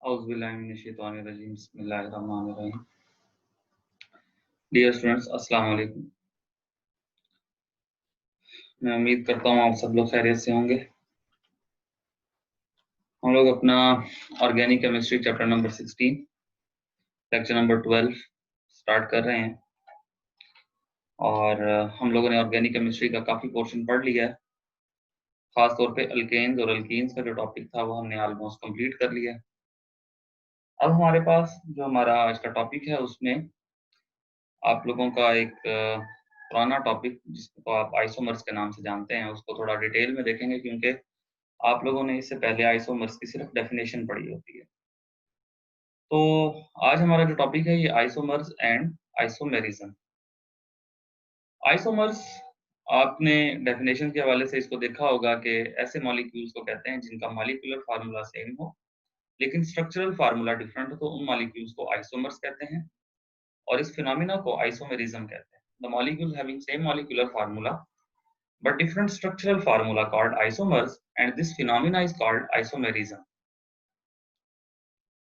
औज़ुबिल्लाहिमिनश्शैतानिर्रजीम बिस्मिल्लाहिर्रहमानिर्रहीम। Dear students, अस्सलाम वालेकुम। मैं उम्मीद करता हूँ आप सब लोग खैरियत से होंगे। हम लोग अपना organic chemistry chapter number 16 lecture number 12 start कर रहे हैं और हम लोगों ने ऑर्गेनिक केमिस्ट्री का काफ़ी पोर्शन पढ़ लिया है। खास तौर पे अल्केन्स और अल्कीन्स का जो टॉपिक था वो हमने ऑलमोस्ट कंप्लीट कर लिया है। अब हमारे पास जो हमारा आज का टॉपिक है उसमें आप लोगों का एक पुराना टॉपिक जिसको आप आइसोमर्स के नाम से जानते हैं उसको थोड़ा डिटेल में देखेंगे, क्योंकि आप लोगों ने इससे पहले आइसोमर्स की सिर्फ डेफिनेशन पढ़ी होती है। तो आज हमारा जो टॉपिक है ये आइसोमर्स एंड आइसोमेरिज्म। आइसोमर्स, आपने डेफिनेशन के हवाले से इसको देखा होगा कि ऐसे मॉलिक्यूल्स को कहते हैं जिनका मॉलिक्यूलर फार्मूला सेम हो लेकिन स्ट्रक्चरल फार्मूला डिफरेंट हो, तो उन मॉलिक्यूल्स को आइसोमर्स कहते हैं और इस फिनोमिना को आइसोमेरिज्म कहते हैं। The molecule having same molecular formula but different structural formula called isomers, and this phenomena is called isomerism.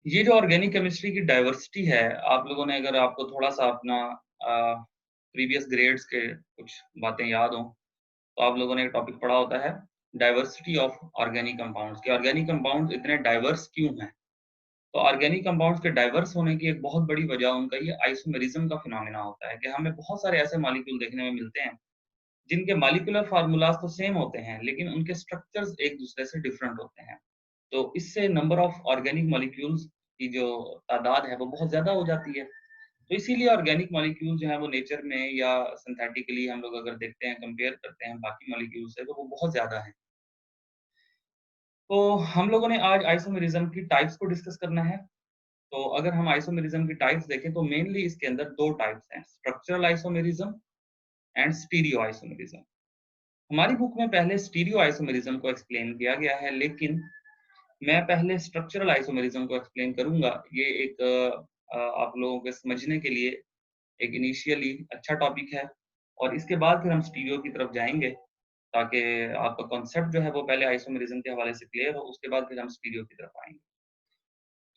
ये जो ऑर्गेनिक केमिस्ट्री की डाइवर्सिटी है, आप लोगों ने अगर आपको थोड़ा सा अपना प्रीवियस ग्रेड्स के कुछ बातें याद हो तो आप लोगों ने एक टॉपिक पढ़ा होता है डाइवर्सिटी ऑफ ऑर्गेनिक कंपाउंड्स कि ऑर्गेनिक कंपाउंड्स इतने डाइवर्स क्यों हैं। तो ऑर्गेनिक कंपाउंड्स के डाइवर्स होने की एक बहुत बड़ी वजह उनका ये आइसोमेरिज्म का फिनोमिना होता है कि हमें बहुत सारे ऐसे मॉलिक्यूल देखने में मिलते हैं जिनके मॉलिक्यूलर फार्मूलाज तो सेम होते हैं लेकिन उनके स्ट्रक्चर्स एक दूसरे से डिफरेंट होते हैं। तो इससे नंबर ऑफ ऑर्गेनिक मॉलिक्यूल्स की जो तादाद है वो बहुत ज्यादा हो जाती है। तो इसीलिए ऑर्गेनिक मॉलिक्यूल जो है वो नेचर में या सिंथेटिकली हम लोग अगर देखते हैं, कंपेयर करते हैं बाकी मॉलिक्यूल से, तो वो बहुत ज्यादा है। तो हम लोगों ने आज आइसोमेरिज्म की टाइप्स को डिस्कस करना है। तो अगर हम आइसोमेरिज्म की टाइप्स देखें तो मेनली इसके अंदर दो टाइप्स हैं, structural isomerism and stereo isomerism. हमारी बुक में पहले स्टीरियो आइसोमेरिज्म को एक्सप्लेन किया गया है, लेकिन मैं पहले स्ट्रक्चरल आइसोमेरिज्म को एक्सप्लेन करूंगा। ये एक आप लोगों के समझने के लिए एक इनिशियली अच्छा टॉपिक है और इसके बाद फिर हम स्टीरियो की तरफ जाएंगे ताकि आपका कॉन्सेप्ट जो है वो पहले आइसोमेरिज्म के हवाले से क्लियर हो, उसके बाद फिर हम स्टीरियो की तरफ आएंगे।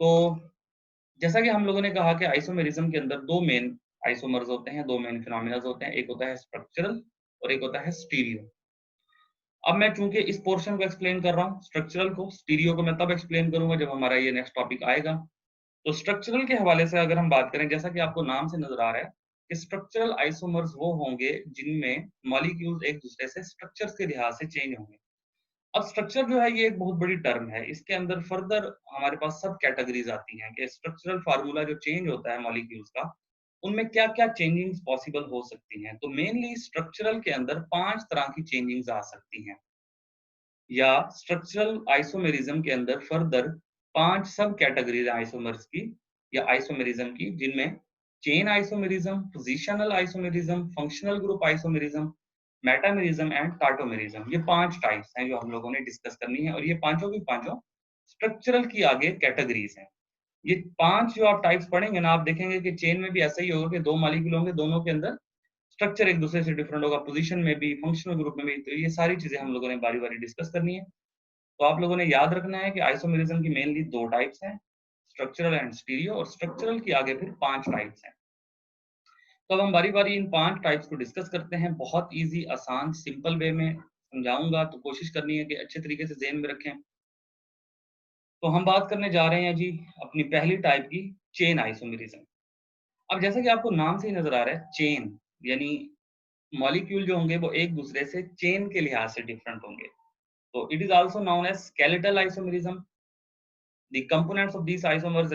तो जैसा कि हम लोगों ने कहा कि आइसोमेरिज्म के अंदर दो मेन आइसोमर्स होते हैं, दो मेन फिनोमिना होते हैं, एक होता है स्ट्रक्चरल और एक होता है स्टीरियो। अब मैं चूंकि इस पोर्शन को एक्सप्लेन कर रहा हूँ स्ट्रक्चरल को, स्टीरियो को मैं तब एक्सप्लेन करूंगा जब हमारा ये नेक्स्ट टॉपिक आएगा। तो स्ट्रक्चरल के हवाले से अगर हम बात करें, जैसा कि आपको नाम से नजर आ रहा है कि स्ट्रक्चरल आइसोमर्स वो होंगे जिनमें मॉलिक्यूल्स एक दूसरे से स्ट्रक्चर्स के लिहाज से चेंज होंगे। अब स्ट्रक्चर जो है ये एक बहुत बड़ी टर्म है, इसके अंदर फर्दर हमारे पास सब कैटेगरीज आती हैं कि स्ट्रक्चरल फार्मूला जो चेंज होता है मॉलिक्यूल्स का, उनमें क्या क्या चेंजिंग्स पॉसिबल हो सकती हैं। तो मेनली स्ट्रक्चरल के अंदर 5 तरह की चेंजिंग्स आ सकती हैं, या स्ट्रक्चरल आइसोमेरिज्म के अंदर फर्दर 5 सब कैटेगरीज आइसोमर्स की या आइसोमेरिज्म की, जिनमें chain isomerism, positional isomerism, functional group isomerism, metamerism and tautomerism. ये 5 टाइप्स हैं जो हम लोगों ने डिस्कस करनी है और ये पांचों की पांचों स्ट्रक्चरल की आगे कैटेगरीज हैं। ये 5 जो आप टाइप्स पढ़ेंगे ना, आप देखेंगे कि चेन में भी ऐसा ही होगा कि दो मॉलिक्यूल होंगे, दोनों के अंदर स्ट्रक्चर एक दूसरे से डिफरेंट होगा, पोजीशन में भी, फंक्शनल ग्रुप में भी। तो ये सारी चीजें हम लोगों ने बारी बारी डिस्कस करनी है। तो आप लोगों ने याद रखना है कि आइसोमेरिज्म की मेनली दो टाइप्स हैं, स्ट्रक्चरल एंड स्टीरियो, और स्ट्रक्चरल की आगे फिर 5 टाइप्स हैं। तो अब हम बारी बारी इन 5 टाइप्स को डिस्कस करते हैं। बहुत इजी, आसान, सिंपल वे में समझाऊंगा, तो कोशिश करनी है कि अच्छे तरीके से ज़हन में रखें। तो हम बात करने जा रहे हैं जी अपनी पहली टाइप की, चेन आइसोमेरिज्म। अब जैसा कि आपको नाम से ही नजर आ रहा है, चेन यानी मॉलिक्यूल जो होंगे वो एक दूसरे से चेन के लिहाज से डिफरेंट होंगे। तो it is also known as skeletal isomerism. The components of these isomers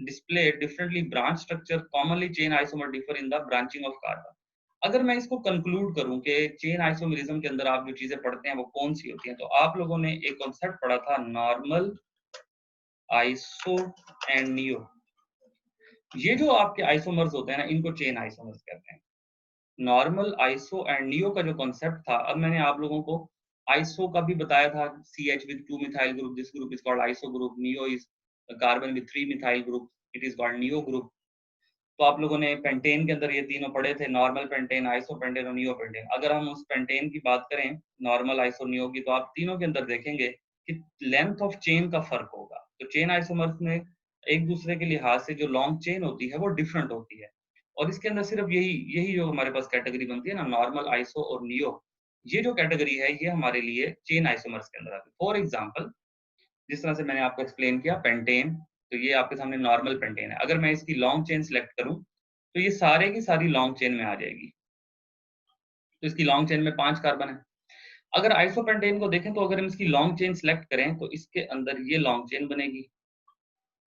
display differently branched structure. Commonly, chain isomer differ in the branching of carbon. अगर मैं इसको कंक्लूड करूं कि चेन आइसोमेरिज्म के अंदर आप जो चीजें पढ़ते हैं वो कौन सी होती हैं, तो आप लोगों ने एक कॉन्सेप्ट पढ़ा था, नॉर्मल, आइसो एंड नियो। ये जो आपके आइसोमर्स होते हैं ना, इनको चेन आइसोमर्स कहते हैं। नॉर्मल, आइसो एंड नियो का जो कॉन्सेप्ट था, अब मैंने आप लोगों को आइसो का भी बताया था, CH with 2 methyl group, this group is called iso group. Neo is a carbon with 3 methyl group, it is called neo group. तो आप लोगों ने पेंटेन के अंदर ये तीनों पढ़े थे, नॉर्मल पेंटेन, आइसो पेंटेन और नियो पेंटेन। अगर हम उस पेंटेन की बात करें, नॉर्मल, आइसो, नियो की, तो आप तीनों के अंदर देखेंगे कि लेंथ ऑफ चेन का फर्क होगा। तो चेन आइसोमर्स में एक दूसरे के लिहाज से जो लॉन्ग चेन होती है वो डिफरेंट होती है, और इसके अंदर सिर्फ यही यही जो हमारे पास कैटेगरी बनती है ना, नॉर्मल, आइसो और नियो, ये जो कैटेगरी है ये हमारे लिए चेन आइसोमर्स के अंदर आती है। फॉर एग्जांपल, जिस तरह से मैंने आपको एक्सप्लेन किया पेंटेन, तो ये आपके सामने नॉर्मल पेंटेन है। अगर मैं इसकी लॉन्ग चेन सेलेक्ट करूं तो ये सारे की सारी लॉन्ग चेन में आ जाएगी। तो इसकी लॉन्ग चेन में 5 कार्बन है। अगर आइसोपेंटेन को देखें तो अगर हम इसकी लॉन्ग चेन सेलेक्ट करें तो इसके अंदर ये लॉन्ग चेन बनेगी,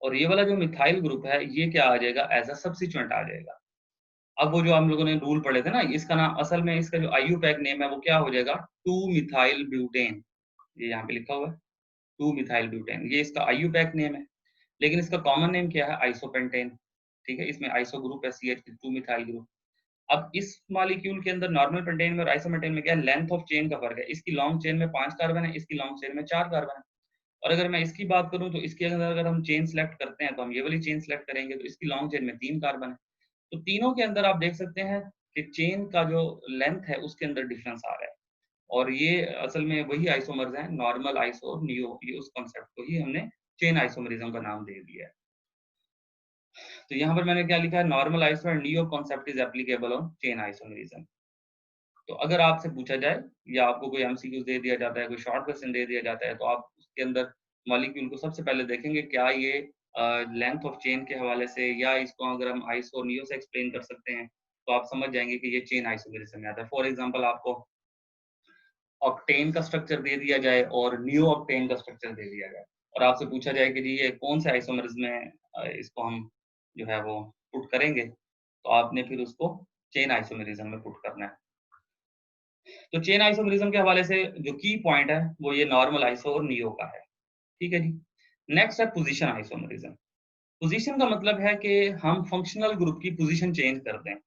और ये वाला जो मिथाइल ग्रुप है ये क्या आ जाएगा, एज अ सब्स्टिट्यूएंट आ जाएगा। अब वो जो हम लोगों ने रूल पढ़े थे ना, इसका नाम असल में, इसका जो आईयूपैक नेम है वो क्या हो जाएगा, 2 मिथाइल ब्यूटेन। ये यहाँ पे लिखा हुआ है 2 मिथाइल ब्यूटेन, ये इसका आईयूपैक नेम है। लेकिन इसका कॉमन नेम क्या है, आइसोपेंटेन। ठीक है, इसमें आइसो ग्रुप है, CH 2 मिथाइल ग्रुप। अब इस मॉलिक्यूल के अंदर नॉर्मल पेंटेन में और आइसोमेटेन में क्या है, लेंथ ऑफ चेन का फर्क है। इसकी लॉन्ग चेन में 5 कार्बन है, इसकी लॉन्ग चेन में 4 कार्बन है। और अगर मैं इसकी बात करूं तो इसके अंदर अगर हम चेन सेलेक्ट करते हैं तो हम ये वाली चेन सेलेक्ट करेंगे, तो इसकी लॉन्ग चेन में 3 कार्बन है। तो तीनों के अंदर आप देख सकते हैं कि चेन का जो लेंथ है उसके अंदर डिफरेंस आ रहा है, और ये असल में वही आइसोमर्स हैं, नॉर्मल, आइसो और नियो, ये उस कॉन्सेप्ट को ही हमने चेन आइसोमरिज्म का नाम दे दिया है। तो यहाँ पर मैंने क्या लिखा है, normal iso and neo concept is applicable on chain isomerism. तो अगर आपसे पूछा जाए या आपको कोई एमसीक्यू दे दिया जाता है, कोई शॉर्ट क्वेश्चन दे दिया जाता है, तो आप उसके अंदर मॉलिक्यूल को सबसे पहले देखेंगे क्या ये लेंथ ऑफ चेन के हवाले से, या इसको अगर हम आइसो और नियो से एक्सप्लेन कर सकते हैं, तो आप समझ जाएंगे कि ये चेन आइसोमरिज्म में आता है। फॉर एग्जांपल, आपको ऑक्टेन का स्ट्रक्चर दे दिया जाए और नियो ऑक्टेन का स्ट्रक्चर दे दिया जाए, और आपसे पूछा जाए कि जी ये कौन से आइसोमर्स में इसको हम जो है वो पुट करेंगे, तो आपने फिर उसको चेन आइसोमरिज्म में पुट करना है। तो चेन आइसोमरिज्म के हवाले से जो की पॉइंट है वो ये नॉर्मल आइसो और नियो का है। ठीक है जी। नेक्स्ट है पोजीशन आइसोमरिज्म। पोजीशन का मतलब है कि हम फंक्शनल ग्रुप की पोजीशन चेंज करते हैं।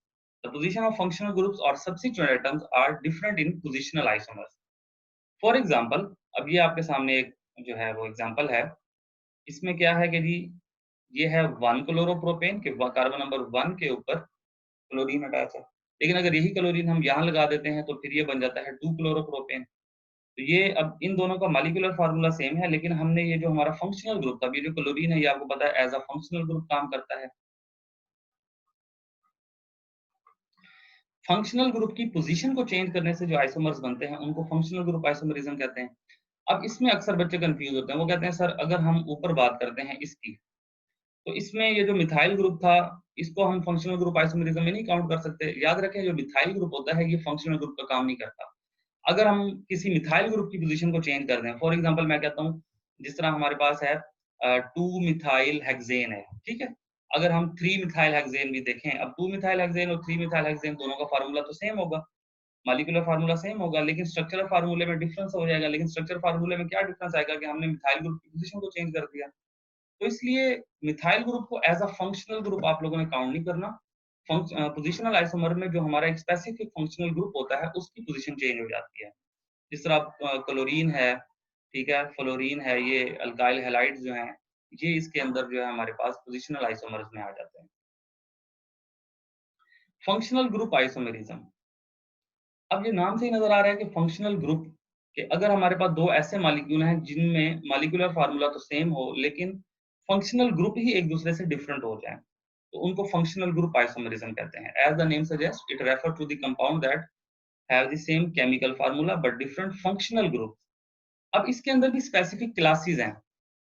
The position of functional groups और substituent atoms are different in positional isomers. For example, अब ये आपके सामने एक जो है वो एग्जांपल है। इसमें क्या है कि जी ये है 1 क्लोरोप्रोपेन के कार्बन नंबर 1 के ऊपर क्लोरीन अटैच है। लेकिन अगर यही क्लोरीन हम यहाँ लगा देते हैं तो फिर ये बन जाता है 2 क्लोरोप्रोपेन। तो ये अब इन दोनों का मॉलिक्यूलर फार्मूला सेम है, लेकिन हमने ये जो हमारा फंक्शनल ग्रुप था, ये जो क्लोरीन है ये आपको पता है एज अ फंक्शनल ग्रुप काम करता है। फंक्शनल ग्रुप की पोजीशन को चेंज करने से जो आइसोमर्स बनते हैं उनको फंक्शनल ग्रुप आइसोमरिज्म कहते हैं। अब इसमें अक्सर बच्चे कंफ्यूज होते हैं, वो कहते हैं सर अगर हम ऊपर बात करते हैं इसकी, तो इसमें ये जो मिथाइल ग्रुप था इसको हम फंक्शनल ग्रुप आइसोमरिज्म में नहीं काउंट कर सकते। याद रखें, जो मिथाइल ग्रुप होता है ये फंक्शनल ग्रुप का काम नहीं करता। अगर हम किसी मिथाइल ग्रुप की पोजीशन को चेंज कर दें, फॉर एग्जांपल मैं कहता हूँ जिस तरह हमारे पास है 2 मिथाइल हेक्सेन है, ठीक है। अगर हम 3 मिथाइल हेक्सेन भी देखें, अब 2 मिथाइल हेक्सेन और 3 मिथाइल हेक्सेन दोनों का फार्मूला तो सेम होगा, मॉलिक्यूलर फार्मूला सेम होगा, लेकिन स्ट्रक्चरल फार्मूले में डिफरेंस हो जाएगा। लेकिन स्ट्रक्चरल फार्मूले में क्या डिफरेंस आएगा कि हमने मिथाइल ग्रुप की पोजीशन को चेंज कर दिया। तो इसलिए मिथाइल ग्रुप को एज अ फंक्शनल ग्रुप आप लोगों ने काउंट नहीं करना। पोजिशनल आइसोमर में जो हमारा एक स्पेसिफिक फंक्शनल ग्रुप होता है उसकी पोजीशन चेंज हो जाती है। जिस तरह क्लोरीन है, ठीक है, फ्लोरीन है, ये अल्काइल हैलाइड्स जो हैं, ये इसके अंदर जो है हमारे पास पोजिशनल आइसोमर्स में आ जाते हैं। फंक्शनल ग्रुप आइसोमेरिज्म, अब ये नाम से ही नजर आ रहा है कि फंक्शनल ग्रुप, कि अगर हमारे पास दो ऐसे मॉलिक्यूल हैं जिनमें मॉलिक्यूलर फार्मूला तो सेम हो लेकिन फंक्शनल ग्रुप ही एक दूसरे से डिफरेंट हो जाए, तो उनको फंक्शनल ग्रुप आइसोमेरिज्म कहते हैं। As the name suggest, it refer to the compound that have the same chemical formula but different functional group. अब इसके अंदर भी स्पेसिफिक क्लासेस हैं।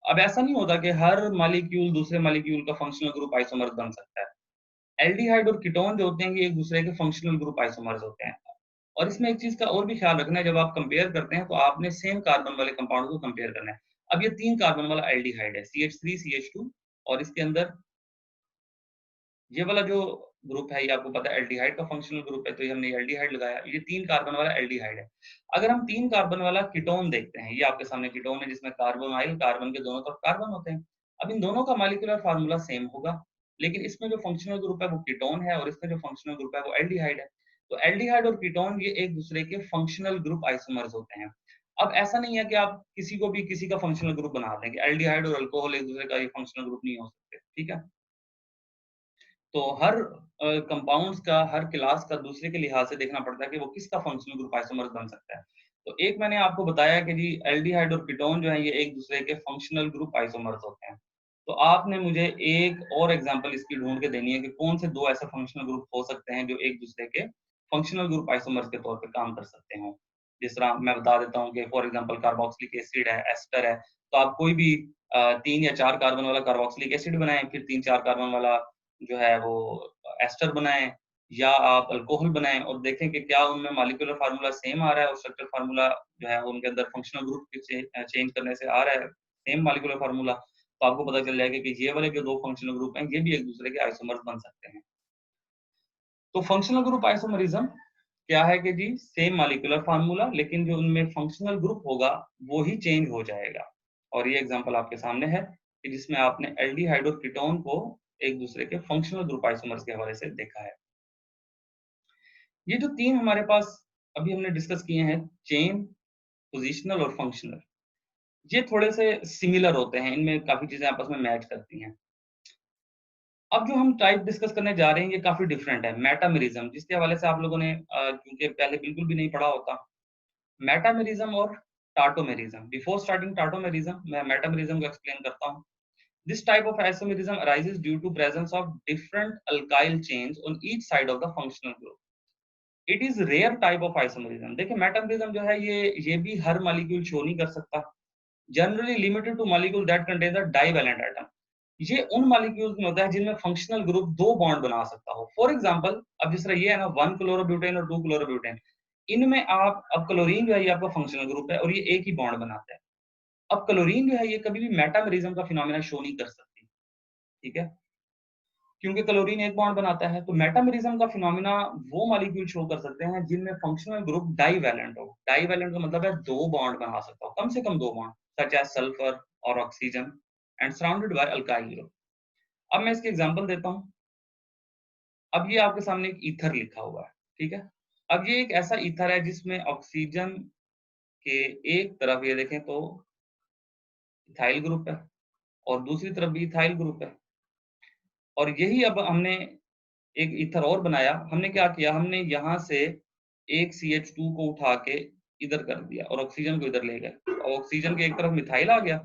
अब ऐसा नहीं होता कि हर मॉलिक्यूल दूसरे मॉलिक्यूल का फंक्शनल ग्रुप आइसोमर बन सकता है। एल्डिहाइड और कीटोन जो होते हैं ये एक दूसरे के फंक्शनल ग्रुप आइसोमर्स होते हैं। और इसमें एक चीज का और भी ख्याल रखना है, जब आप कंपेयर करते हैं तो आपने सेम कार्बन वाले कंपाउंड को कंपेयर करना है। अब ये 3 कार्बन वाला एल्डिहाइड है, CH3 CH2, और इसके अंदर ये वाला जो ग्रुप है ये आपको पता है एल्डिहाइड का फंक्शनल ग्रुप है, तो ये हमने एल्डिहाइड लगाया। ये 3 कार्बन वाला एल्डिहाइड है। अगर हम 3 कार्बन वाला कीटोन देखते हैं, ये आपके सामने कीटोन है जिसमें कार्बोनाइल, कार्बन के दोनों तरफ कार्बन होते हैं। अब इन दोनों का मॉलिक्यूलर फार्मूला सेम होगा, लेकिन इसमें जो फंक्शनल ग्रुप है वो कीटोन है और इसमें जो फंक्शनल ग्रुप है वो एल्डिहाइड है। तो एल्डिहाइड और कीटोन ये एक दूसरे के फंक्शनल ग्रुप आइसोमर्स होते हैं। अब ऐसा नहीं है कि आप किसी को भी किसी का फंक्शनल ग्रुप बना देंगे, एल्डिहाइड और अल्कोहल एक दूसरे का ये फंक्शनल ग्रुप नहीं हो सकते, ठीक है। तो हर कंपाउंड्स का, हर क्लास का दूसरे के लिहाज से देखना पड़ता है कि वो किसका फंक्शनल ग्रुप आइसोमर्स बन सकता है। तो एक मैंने आपको बताया कि जी एल्डिहाइड और कीटोन जो है ये एक दूसरे के फंक्शनल ग्रुप आइसोमर्स होते हैं। तो आपने मुझे एक और एग्जांपल इसकी ढूंढ के देनी है कि कौन से दो ऐसे फंक्शनल ग्रुप हो सकते हैं जो एक दूसरे के फंक्शनल ग्रुप आइसोमर्स के तौर पे काम कर सकते हो। जिस तरह मैं बता देता हूँ कि फॉर एग्जांपल कार्बोक्सिलिक एसिड है, एस्टर है, तो आप कोई भी 3 या 4 कार्बन वाला कार्बोक्सिलिक एसिड बनाएं, फिर 3-4 कार्बन वाला जो है वो एस्टर बनाएं, या आप अल्कोहल बनाएं और देखें कि क्या उनमें मॉलिक्यूलर फार्मूला सेम आ रहा है और स्ट्रक्चर फार्मूला जो है उनके अंदर फंक्शनल ग्रुप चेंज करने से आ रहा है सेम मॉलिक्यूलर फार्मूला, तो आपको पता चल जाएगा कि ये वाले जो दो फंक्शनल ग्रुप हैं ये भी एक दूसरे के आइसोमर्स बन सकते हैं। तो फंक्शनल ग्रुप आइसोमरिज्म क्या है कि जी सेम मॉलिक्यूलर फार्मूला, लेकिन जो उनमें फंक्शनल ग्रुप होगा वो ही चेंज हो जाएगा। और ये एग्जांपल आपके सामने है कि जिसमें आपने एल्डिहाइड और कीटोन को एक दूसरे के फंक्शनल ग्रुप आइसोमर्स के हवाले से देखा है। ये जो तीन हमारे पास अभी हमने डिस्कस किए हैं, चेन, पोजिशनल और फंक्शनल, ये थोड़े से सिमिलर होते हैं, इनमें काफी चीजें आपस में मैच करती हैं। अब जो हम टाइप डिस्कस करने जा रहे हैं ये काफी डिफरेंट है, मेटामेरिज्म, जिसके हवाले से आप लोगों ने क्योंकि पहले बिल्कुल भी नहीं पढ़ा होता, मेटामेरिज्म और टाटोमेरिज्म। बिफोर स्टार्टिंग टाटोमेरिज्म, मैं मेटामेरिज्म को एक्सप्लेन करता हूँ। This type of isomerism arises due to presence of different alkyl chains on each side of the functional group. It is rare type of isomerism. देखिए metamerism जो है ये भी हर molecule show नहीं कर सकता, generally limited two molecule that contains a divalent atom. ये उन मॉलिक्यूल्स में होता है जिनमें फंक्शनल ग्रुप दो बॉन्ड बना सकता हो। फॉर एग्जांपल अब जिस तरह ये है ना 1 क्लोरोब्यूटेन और 2 क्लोरोब्यूटेन, इनमें आप अब क्लोरीन जो है ये आपका फंक्शनल ग्रुप है और ये एक ही बॉन्ड बनाता है। अब क्लोरीन जो है ये कभी भी मेटामेरिज्म का फिनोमेना शो नहीं कर सकती, ठीक है, क्योंकि क्लोरीन एक बॉन्ड बनाता है। तो मेटामेरिज्म का फिनोमिना वो मॉलिक्यूल शो कर सकते हैं जिनमें फंक्शनल ग्रुप डाइवैलेंट हो। डाइवैलेंट का मतलब है दो बॉन्ड बना सकता हो, कम से कम दो बॉन्ड, सच एज सल्फर और oxygen and surrounded by alkyl group. अब मैं इसके एग्जांपल देता हूं। अब ये आपके सामने एक ईथर लिखा हुआ है, ठीक है। अब ये एक ऐसा ईथर है जिसमें ऑक्सीजन के एक तरफ ये देखें तो इथाइल ग्रुप है और दूसरी तरफ भी इथाइल ग्रुप है। और यही अब हमने एक ईथर और बनाया। हमने क्या किया, हमने यहाँ से एक CH2 को उठा के इधर कर दिया और ऑक्सीजन को इधर ले गए। और ऑक्सीजन के एक तरफ मिथाइल आ गया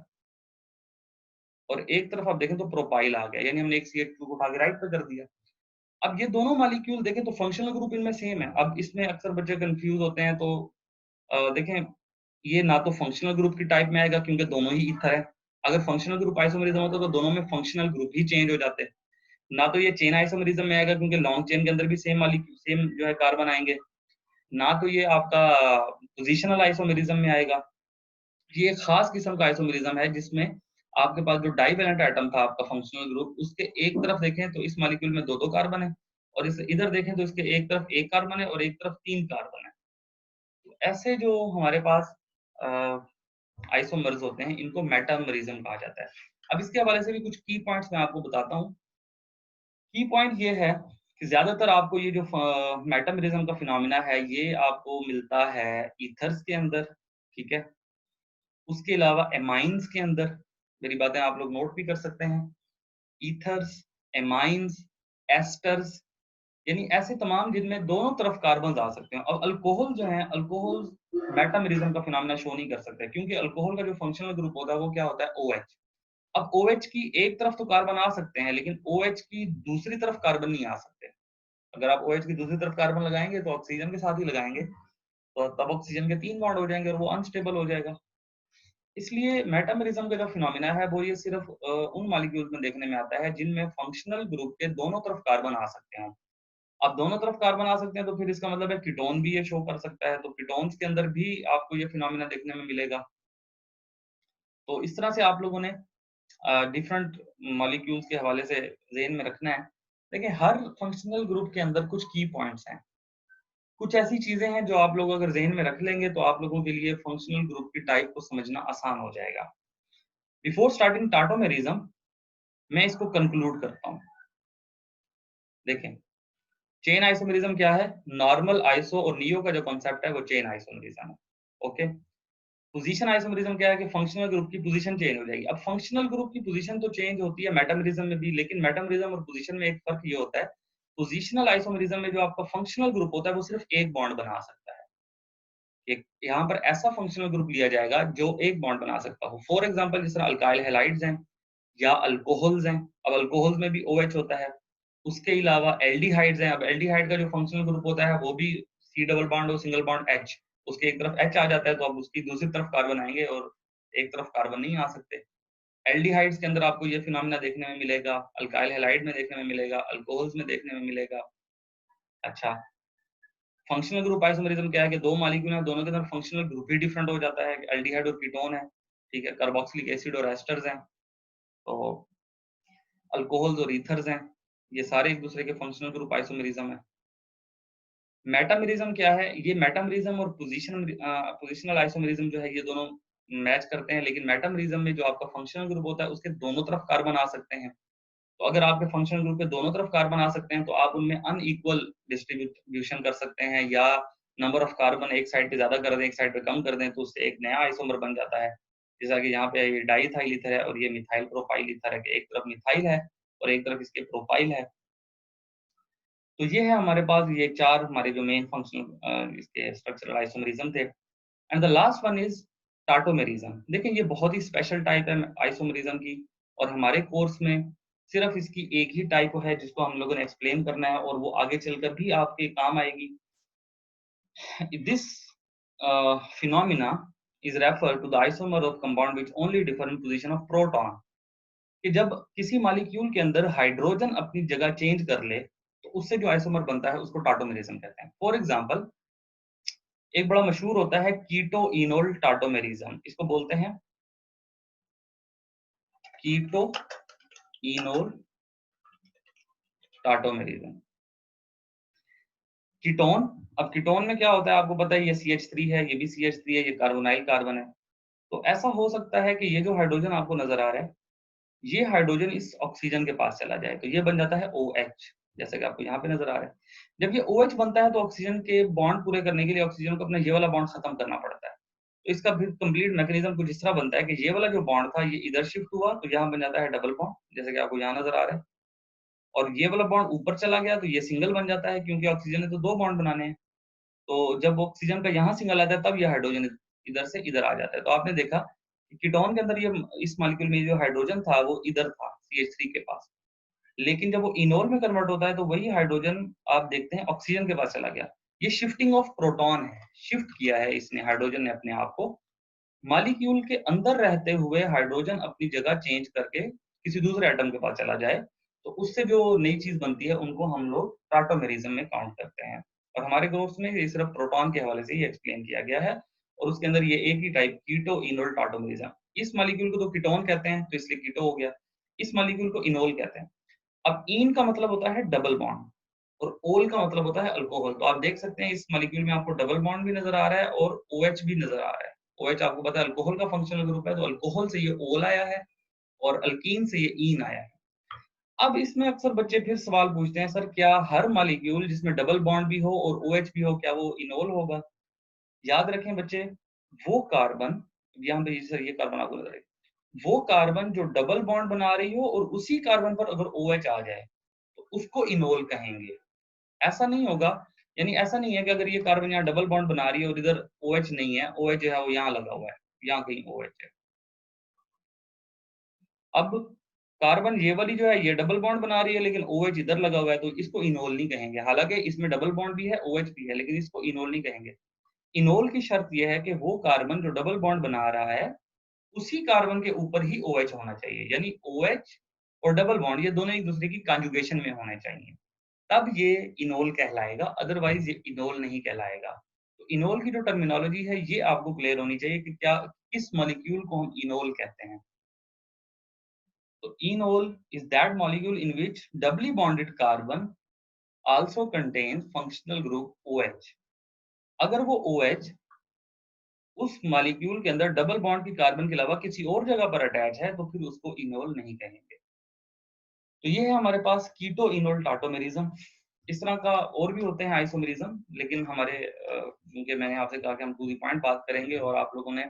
और एक तरफ आप देखें तो प्रोपाइल आ गया, यानी हमने एक CH2 को उठा के राइट पे कर दिया। अब ये दोनों मॉलिक्यूल देखें तो फंक्शनल ग्रुप इनमें सेम है। अब इसमें अक्सर बच्चे कंफ्यूज होते हैं, तो देखें ये ना तो फंक्शनल ग्रुप की टाइप में आएगा क्योंकि दोनों ही ईथर है। अगर फंक्शनल ग्रुप आइसोमेरिज्म होता तो दोनों में फंक्शनल ग्रुप ही चेंज हो जाते। ना तो ये चेन आइसोमेरिज्म में आएगा क्योंकि लॉन्ग चेन के अंदर भी सेम मॉलिक्यूल सेम जो है कार्बन आएंगे। ना तो ये आपका पोजिशनल आइसोमेरिज्म में आएगा। ये एक खास किस्म का आइसोमेरिज्म है जिसमें आपके पास जो डाइवैलेंट एटम था आपका फंक्शनल ग्रुप, उसके एक तरफ देखें तो इस मॉलिक्यूल में दो दो कार्बन है और इस इधर देखें तो इसके एक तरफ एक कार्बन है और एक तरफ तीन कार्बन है। तो ऐसे जो हमारे पास आइसोमर्स होते हैं इनको मेटामरिज्म कहा जाता है। अब इसके हवाले से भी कुछ की पॉइंट्स मैं आपको बताता हूँ। की पॉइंट ये है कि ज्यादातर आपको ये जो मेटामरिज्म का फिनोमिना है ये आपको मिलता है ईथर्स के अंदर, ठीक है। उसके अलावा एमाइंस के अंदर, मेरी बातें आप लोग नोट भी कर सकते हैं। ईथर्स, एमाइंस, एस्टर्स, यानी ऐसे तमाम जिनमें दोनों तरफ कार्बन आ सकते हैं। और अल्कोहल जो है, अल्कोहल मेटामेरिज्म का फिनोमेना शो नहीं कर सकते क्योंकि अल्कोहल का जो फंक्शनल ग्रुप होता है वो क्या होता है, OH। अब OH की एक तरफ तो कार्बन आ सकते हैं लेकिन OH की दूसरी तरफ कार्बन नहीं आ सकते। अगर आप OH की दूसरी तरफ कार्बन लगाएंगे तो ऑक्सीजन के साथ ही लगाएंगे, तो तब ऑक्सीजन के तीन बॉन्ड हो जाएंगे और वो अनस्टेबल हो जाएगा। इसलिए मेटामेरिज्म का जो फिनोमिना है वो ये सिर्फ उन मॉलिक्यूल्स में देखने में आता है जिनमें फंक्शनल ग्रुप के दोनों तरफ कार्बन आ सकते हैं। अब दोनों तरफ कार्बन आ सकते हैं तो फिर इसका मतलब है कीटोन भी ये शो कर सकता है, तो कीटोन्स के अंदर भी आपको ये फिनोमिना देखने में मिलेगा। तो इस तरह से आप लोगों ने डिफरेंट मॉलिक्यूल्स के हवाले से ज़हन में रखना है। देखिए हर फंक्शनल ग्रुप के अंदर कुछ की पॉइंट्स हैं, कुछ ऐसी चीजें हैं जो आप लोग अगर ज़हन में रख लेंगे तो आप लोगों के लिए फंक्शनल ग्रुप की टाइप को समझना आसान हो जाएगा। बिफोर स्टार्टिंग टाटोमेरिज्म, मैं इसको कंक्लूड करता हूँ। देखें चेन आइसोमेरिज्म क्या है, नॉर्मल आइसो और नियो का जो कॉन्सेप्ट है वो चेन आइसोमेरिज्म है, ओके। पोजीशन आइसोमेरिज्म क्या है कि फंक्शनल ग्रुप की पोजीशन चेंज हो जाएगी। अब फंक्शनल ग्रुप की पोजीशन तो चेंज होती है मेटामेरिज्म में भी, लेकिन मेटामेरिज्म और पोजीशन में एक फर्क ये होता है, पोजीशनल आइसोमेरिज्म में जो आपका फंक्शनल ग्रुप होता है वो सिर्फ एक बॉन्ड बना सकता है एक यहाँ पर ऐसा फंक्शनल ग्रुप लिया जाएगा जो एक बॉन्ड बना सकता हो। फॉर एग्जांपल जिस तरह अल्काइल हैलाइड्स हैं या अल्कोहल्स हैं। अब अल्कोहल्स में भी OH होता है। उसके अलावा एल्डिहाइड्स हैं। अब एल्डिहाइड का जो फंक्शनल ग्रुप होता है वो भी C डबल बॉन्ड और सिंगल बॉन्ड H। उसके एक तरफ H आ जाता है तो अब उसकी दूसरी तरफ कार्बन आएँगे और एक तरफ कार्बन नहीं आ सकते। एल्डिहाइड्स के अंदर आपको ये फिनोमेना देखने में मिलेगा, अल्काइल हैलाइड में देखने में मिलेगा, अल्कोहल्स में देखने में मिलेगा। अच्छा, फंक्शनल ग्रुप आइसोमेरिज्म क्या है कि 2 मॉलिक्यूल हैं, दोनों के अंदर फंक्शनल ग्रुप ही डिफरेंट हो जाता है। एल्डिहाइड और कीटोन है, ठीक है? कार्बोक्सिलिक एसिड और एस्टर्स हैं। तो अल्कोहल्स और ईथर्स हैं। ये सारे एक दूसरे के फंक्शनल ग्रुप आइसोमेरिज्म है। मेटामेरिज्म क्या है? ये मेटामेरिज्म और पोजिशनल आइसोमेरिज्म जो है ये दोनों मैच करते हैं, लेकिन मेटामेरिज्म में जो आपका फंक्शनल ग्रुप होता है उसके दोनों तरफ कार्बन आ सकते हैं। तो अगर आपके फंक्शनल ग्रुप के दोनों तरफ कार्बन आ सकते हैं तो आप उनमें अनइक्वल डिस्ट्रीब्यूशन कर सकते हैं, या नंबर ऑफ कार्बन एक साइड पे ज्यादा कर दें, एक साइड पे कम कर दें, तो उससे एक नया आइसोमर बन जाता है। जैसा कि यहाँ पे ये डाइथाइल ईथर है और ये मिथाइल प्रोपाइल ईथर है कि एक तरफ मिथाइल है और एक तरफ इसके प्रोपाइल है। तो ये है हमारे पास ये 4 हमारे जो मेन फंक्शनल इसके स्ट्रक्चरल आइसोमरिज्म थे। And the last one is tautomerism. देखिए ये बहुत ही स्पेशल टाइप है आइसोमरिज्म की, और हमारे कोर्स में सिर्फ इसकी एक ही टाइप है जिसको हम लोगों ने एक्सप्लेन करना है, और वो आगे चलकर भी आपके काम आएगी। This phenomena is refer to the isomer of compound which only differ in position of proton. कि जब किसी मॉलिक्यूल के अंदर हाइड्रोजन अपनी जगह चेंज कर ले तो उससे जो आइसोमर बनता है उसको टाटोमेरिज्म कहते हैं। फॉर एग्जांपल एक बड़ा मशहूर होता है कीटो इनोल टाटोमेरिज्म, इसको बोलते हैं कीटो इनोल टाटोमेरिज्म। कीटोन, अब कीटोन में क्या होता है आपको पता है, ये CH3 है, ये भी CH3 है, ये कार्बोनाइल कार्बन है। तो ऐसा हो सकता है कि ये जो हाइड्रोजन आपको नजर आ रहा है, ये हाइड्रोजन इस ऑक्सीजन के पास चला जाए तो ये बन जाता है OH, जैसे कि आपको यहाँ पे नजर आ रहा है। जब ये OH बनता है तो ऑक्सीजन के बॉन्ड पूरे करने के लिए ऑक्सीजन को अपना ये वाला बॉन्ड खत्म करना पड़ता है। तो इसका फिर कंप्लीट मैकेनिज्म कुछ इस तरह बनता है कि ये वाला जो बॉन्ड था ये इधर शिफ्ट हुआ तो यहाँ बन जाता है डबल बॉन्ड, जैसे कि आपको यहाँ नजर आ रहा है। और ये वाला बॉन्ड ऊपर चला गया तो ये सिंगल बन जाता है, क्योंकि ऑक्सीजन ने तो 2 बॉन्ड बनाने हैं। तो जब ऑक्सीजन का यहाँ सिंगल आता है तब ये हाइड्रोजन इधर से इधर आ जाता है। तो आपने देखा कि कीटोन के अंदर ये इस मॉलिक्यूल में जो हाइड्रोजन था वो इधर था CH3 के पास, लेकिन जब वो इनोल में कन्वर्ट होता है तो वही हाइड्रोजन आप देखते हैं ऑक्सीजन के पास चला गया। ये शिफ्टिंग ऑफ प्रोटॉन है, शिफ्ट किया है इसने, हाइड्रोजन ने अपने आप को। मॉलिक्यूल के अंदर रहते हुए हाइड्रोजन अपनी जगह चेंज करके किसी दूसरे एटम के पास चला जाए तो उससे जो नई चीज बनती है उनको हम लोग टाटोमेरिज्म में काउंट करते हैं। और हमारे कोर्स में ये सिर्फ प्रोटॉन के हवाले से ही एक्सप्लेन किया गया है, और उसके अंदर ये एक ही टाइप कीटो इनोल टाटोमेरिज्म। इस मॉलिक्यूल को तो कीटोन कहते हैं तो इसलिए कीटो हो गया, इस मॉलिक्यूल को इनोल कहते हैं। अब ईन का मतलब होता है डबल बॉन्ड और ओल का मतलब होता है अल्कोहल। तो आप देख सकते हैं इस मॉलिक्यूल में आपको डबल बॉन्ड भी नजर आ रहा है और OH भी नजर आ रहा है। OH आपको पता है अल्कोहल का फंक्शनल ग्रुप है, तो अल्कोहल से ये ओल आया है और अल्कीन से ये ईन आया है। अब इसमें अक्सर बच्चे फिर सवाल पूछते हैं, सर क्या हर मॉलिक्यूल जिसमें डबल बॉन्ड भी हो और OH भी हो क्या वो इनोल होगा? याद रखें बच्चे, वो कार्बन, यहाँ पे सर ये कार्बन आपको नजर आएगा, वो कार्बन जो डबल बॉन्ड बना रही हो और उसी कार्बन पर अगर OH आ जाए तो उसको इनोल कहेंगे। ऐसा नहीं होगा, यानी ऐसा नहीं है कि अगर ये कार्बन यहाँ डबल बॉन्ड बना रही है और इधर OH नहीं है, OH जो है वो यहाँ लगा हुआ है, यहाँ कहीं OH है। अब कार्बन ये वाली जो है ये डबल बॉन्ड बना रही है लेकिन OH इधर लगा हुआ है, तो इसको इनोल नहीं कहेंगे। हालांकि इसमें डबल बॉन्ड भी है, OH भी है, लेकिन इसको इनोल नहीं कहेंगे। इनोल की शर्त यह है कि वो कार्बन जो डबल बॉन्ड बना रहा है उसी कार्बन के ऊपर ही OH होना चाहिए, यानी OH और डबल बॉन्ड ये दोनों एक दूसरे की कॉन्जुगेशन में होने चाहिए, तब ये इनोल कहलाएगा, अदरवाइज ये इनोल नहीं कहलाएगा। तो इनोल की जो टर्मिनोलॉजी है ये आपको क्लियर होनी चाहिए कि क्या किस मॉलिक्यूल को हम इनोल कहते हैं। तो enol is that molecule in which doubly bonded carbon also contains functional group OH। अगर वो OH उस मॉलिक्यूल के अंदर डबल बॉन्ड की कार्बन के अलावा किसी और जगह पर अटैच है तो फिर उसको इनोल नहीं कहेंगे। तो ये है हमारे पास कीटो इनोल टाटोमेरिज्म। इस तरह का और भी होते हैं आइसोमेरिज्म, लेकिन हमारे क्योंकि मैंने आपसे कहा कि हम टू द पॉइंट बात करेंगे और आप लोगों ने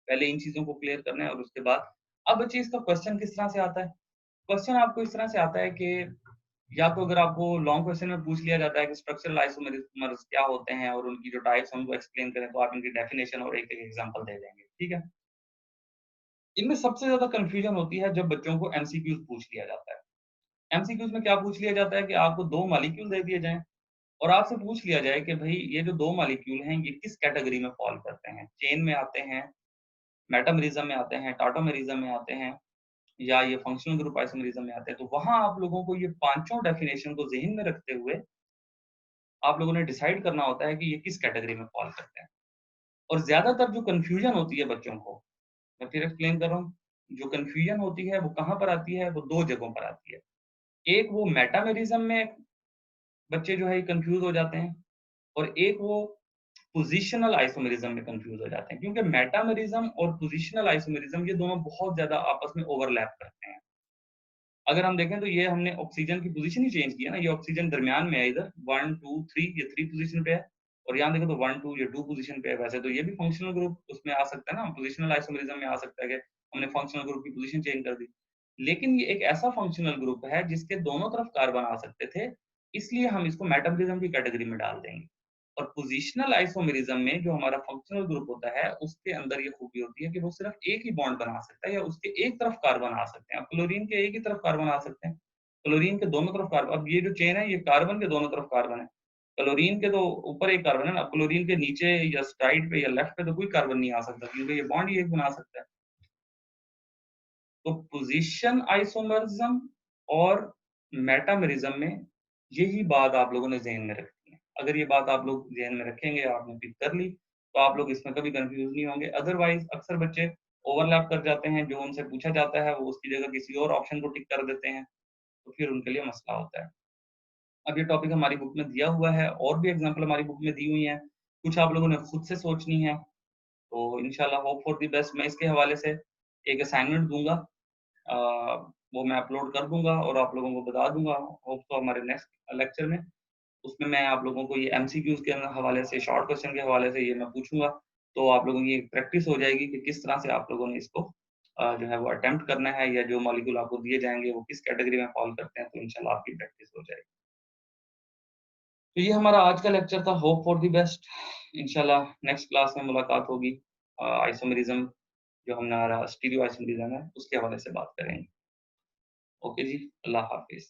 पहले इन चीजों को क्लियर करना है और उसके बाद अब बच्चे इसका क्वेश्चन किस तरह से आता है। क्वेश्चन आपको इस तरह से आता है कि या तो अगर आपको लॉन्ग क्वेश्चन में पूछ लिया जाता है कि स्ट्रक्चरल आइसोमर्स क्या होते हैं और उनकी जो टाइप्स हैं उनको एक्सप्लेन करें, तो आप इनकी डेफिनेशन और एक-एक एग्जांपल दे देंगे, ठीक है? इनमें सबसे ज़्यादा कन्फ्यूजन होती है जब बच्चों को एमसीक्यूज़ पूछ लिया जाता है। एमसीक्यूज़ में क्या पूछ लिया जाता है कि आपको 2 मॉलिक्यूल दे दिए जाएँ और आपसे पूछ लिया जाए कि भई ये जो 2 मॉलिक्यूल हैं, ये किस कैटेगरी में फ़ॉल करते हैं? चेन में आते हैं, मेटामेरिज्म में आते हैं, टाटोमेरिज्म में आते हैं या ये फंक्शनल ग्रुप आइसोमेरिज्म में आते हैं। तो वहाँ आप लोगों को ये पाँचों डेफिनिशन को ज़हन में रखते हुए आप लोगों ने डिसाइड करना होता है कि ये किस कैटेगरी में फ़ॉल करते हैं। और ज़्यादातर जो कन्फ्यूजन होती है बच्चों को, मैं फिर एक्सप्लेन कर रहा हूँ, जो कन्फ्यूजन होती है वो कहाँ पर आती है? वो 2 जगहों पर आती है। एक वो मेटामेरिज्म में बच्चे जो है कन्फ्यूज़ हो जाते हैं और एक वो पोज़िशनल आइसोमेरिज्म में कन्फ्यूज़ हो जाते हैं। क्योंकि मेटामेरिज्म और पोज़िशनल आइसोमेरिज्म ये दोनों बहुत ज़्यादा आपस में ओवरलैप करते हैं। अगर हम देखें तो ये हमने ऑक्सीजन की पोज़ीशन ही चेंज की है ना, ये ऑक्सीजन दरमियान में है इधर 1, 2, 3 ये 3 पोज़ीशन पे है और यहाँ देखें तो 1, 2 ये 2 पोज़ीशन पे है। वैसे तो ये भी फंक्शनल ग्रुप उसमें आ सकता है ना, पोज़िशनल आइसोमेरिज्म में आ सकता है कि हमने फंक्शनल ग्रुप की पोज़ीशन चेंज कर दी। लेकिन ये एक ऐसा फंक्शनल ग्रुप है जिसके दोनों तरफ कार्बन आ सकते थे, इसलिए हम इसको मेटामेरिज्म की कैटेगरी में डाल देंगे। और पोज़िशनल आइसोमेरिज्म में जो हमारा फंक्शनल ग्रुप होता है, उसके अंदर ये खूबी होती है कि वो सिर्फ़ एक ही बॉन्ड बना सकता है या उसके एक तरफ कार्बन आ सकते हैं। अब क्लोरीन के एक ही तरफ कार्बन आ सकते हैं। क्लोरीन के दोनों तरफ कार्बन, अब ये जो चेन है, ये कार्बन के दोनों तरफ कार्बन है। क्लोरीन के तो ऊपर एक कार्बन है ना, अब क्लोरीन के नीचे या साइड पे या लेफ्ट पे तो कोई कार्बन नहीं आ सकता क्योंकि ये बॉन्ड ही एक बना सकता है। तो पोज़ीशन आइसोमरिज़्म और मेटामेरिज़्म में यही बात आप लोगों ने ज़हन में रखनी है। अगर ये बात आप लोग ज़हन में रखेंगे, आपने पिक कर ली, तो आप लोग इसमें कभी कन्फ्यूज़ नहीं होंगे। अदरवाइज़ अक्सर बच्चे ओवरलैप कर जाते हैं, जो उनसे पूछा जाता है, वो उसकी जगह किसी और ऑप्शन को टिक कर देते हैं, तो फिर उनके लिए मसला होता है। अब ये टॉपिक हमारी बुक में दिया हुआ है, और भी एग्ज़ाम्पल हमारी बुक में दी हुई हैं। कुछ आप लोगों ने खुद से सोचनी है, तो इंशाल्लाह होप फॉर द बेस्ट मैं इसके हवाले से एक असाइनमेंट दूँगा। अ, वो मैं अपलोड कर दूँगा और आप लोगों को बता दूँगा, होप सो हमारे नेक्स्ट लेक्चर में। उसमें मैं आप लोगों को ये एमसीक्यूज़ के हवाले से, शॉर्ट क्वेश्चन के हवाले से ये मैं पूछूँगा, तो आप लोगों की एक प्रैक्टिस हो जाएगी कि किस तरह से आप लोगों ने इसको जो है वो अटेम्प्ट करना है, या जो मॉलिक्यूल आपको दिए जाएँगे वो किस कैटेगरी में फ़ॉल करते हैं, तो इंशाल्लाह आपकी प्रैक्टिस हो जाएगी। तो ये हमारा आज का लेक्चर था, होप फॉर द बेस्ट। इंशाल्लाह नेक्स्ट क्लास में मुलाकात होगी। आइसोमेरिज़्म जो हमारा स्टीरियो आइसोमेरिज़्म है, उसके हवाले से बात करेंगे। ओके जी, अल्लाह हाफ़िज़।